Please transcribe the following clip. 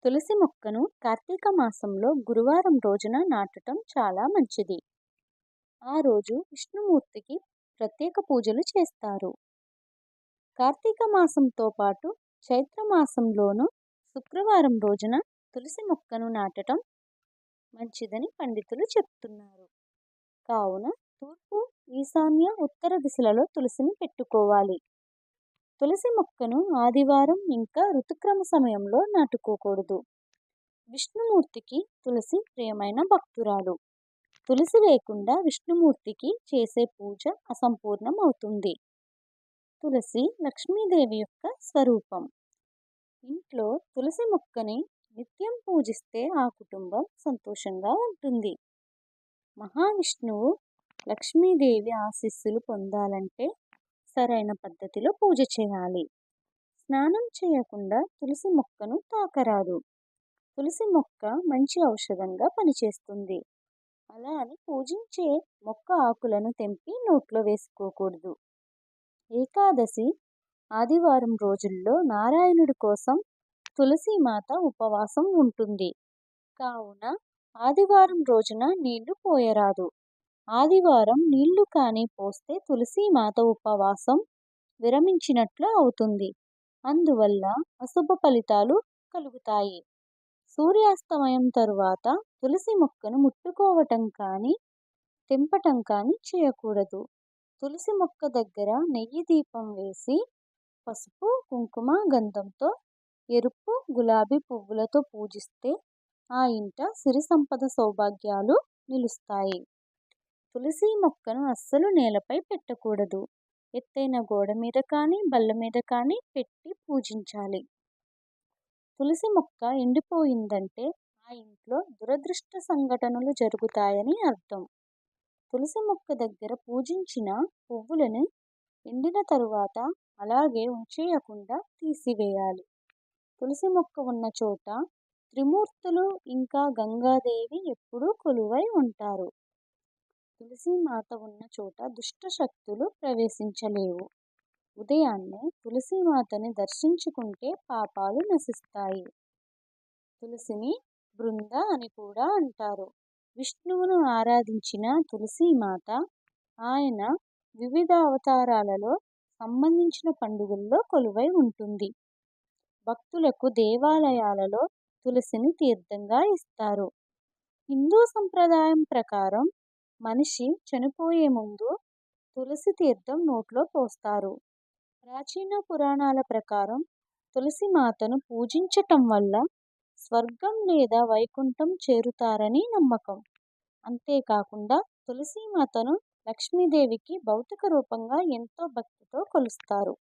తులసి మొక్కను కార్తీక మాసంలో గురువారం రోజున నాటటం చాలా మంచిది. ఆ రోజు విష్ణుమూర్తికి ప్రత్యేక పూజలు చేస్తారు. కార్తీక మాసంతో పాటు చైత్ర మాసంలోనూ శుక్రవారం రోజున తులసి మొక్కను నాటటం మంచిదని పండితులు చెప్తున్నారు. కావున తూర్పు, ఈశాన్య, ఉత్తర దిశలలో తులసిని పెట్టుకోవాలి. తులసి మొక్కను ఆదివారం ఇంకా ఋతుక్రమ సమయంలో నాటుకోకూడదు. విష్ణుమూర్తికి తులసి ప్రియమైన భక్తురాలు. తులసి లేకుండా విష్ణుమూర్తికి చేసే పూజ అసంపూర్ణం అవుతుంది. తులసి లక్ష్మీదేవి యొక్క స్వరూపం. ఇంట్లో తులసి మొక్కని నిత్యం పూజిస్తే ఆ కుటుంబం సంతోషంగా ఉంటుంది. మహావిష్ణువు లక్ష్మీదేవి ఆశీస్సులు పొందాలంటే సరైన పద్ధతిలో పూజ చేయాలి. స్నానం చేయకుండా తులసి మొక్కను తాకరాదు. తులసి మొక్క మంచి ఔషధంగా పనిచేస్తుంది. అలా అని పూజించే మొక్క ఆకులను తెంపి నోట్లో వేసుకోకూడదు. ఏకాదశి, ఆదివారం రోజుల్లో నారాయణుడి కోసం తులసీమాత ఉపవాసం ఉంటుంది. కావున ఆదివారం రోజున నీళ్లు పోయరాదు. ఆదివారం నీళ్లు కానీ పోస్తే తులసీమాత ఉపవాసం విరమించినట్లు అవుతుంది. అందువల్ల అశుభ ఫలితాలు కలుగుతాయి. సూర్యాస్తమయం తరువాత తులసి మొక్కను ముట్టుకోవటం కానీ తెంపటం కానీ చేయకూడదు. తులసి మొక్క దగ్గర నెయ్యి దీపం వేసి పసుపు, కుంకుమ, గంధంతో, ఎరుపు, గులాబీ పువ్వులతో పూజిస్తే ఆ ఇంట సిరి సంపద సౌభాగ్యాలు నిలుస్తాయి. తులసి మొక్కను అస్సలు నేలపై పెట్టకూడదు. ఎత్తైన గోడ మీద కానీ బల్ల మీద కానీ పెట్టి పూజించాలి. తులసి మొక్క ఎండిపోయిందంటే ఆ ఇంట్లో దురదృష్ట సంఘటనలు జరుగుతాయని అర్థం. తులసి మొక్క దగ్గర పూజించిన పువ్వులను ఎండిన తరువాత అలాగే ఉంచేయకుండా తీసివేయాలి. తులసి మొక్క ఉన్న చోట త్రిమూర్తులు ఇంకా గంగాదేవి ఎప్పుడూ కొలువై ఉంటారు. తులసి మాత ఉన్న చోట దుష్ట శక్తులు ప్రవేశించలేవు. ఉదయాన్నే తులసి మాతని దర్శించుకుంటే పాపాలు నశిస్తాయి. తులసిని బృంద అని కూడా అంటారు. విష్ణువును ఆరాధించిన తులసీమాత ఆయన వివిధ అవతారాలలో సంబంధించిన పండుగల్లో కొలువై ఉంటుంది. భక్తులకు దేవాలయాలలో తులసిని తీర్థంగా ఇస్తారు. హిందూ సంప్రదాయం ప్రకారం మనిషి చనిపోయే ముందు తులసి తీర్థం నోట్లో పోస్తారు. ప్రాచీన పురాణాల ప్రకారం తులసి మాతను పూజించటం వల్ల స్వర్గం లేదా వైకుంఠం చేరుతారని నమ్మకం. అంతేకాకుండా తులసీమాతను లక్ష్మీదేవికి భౌతిక రూపంగా ఎంతో భక్తితో కొలుస్తారు.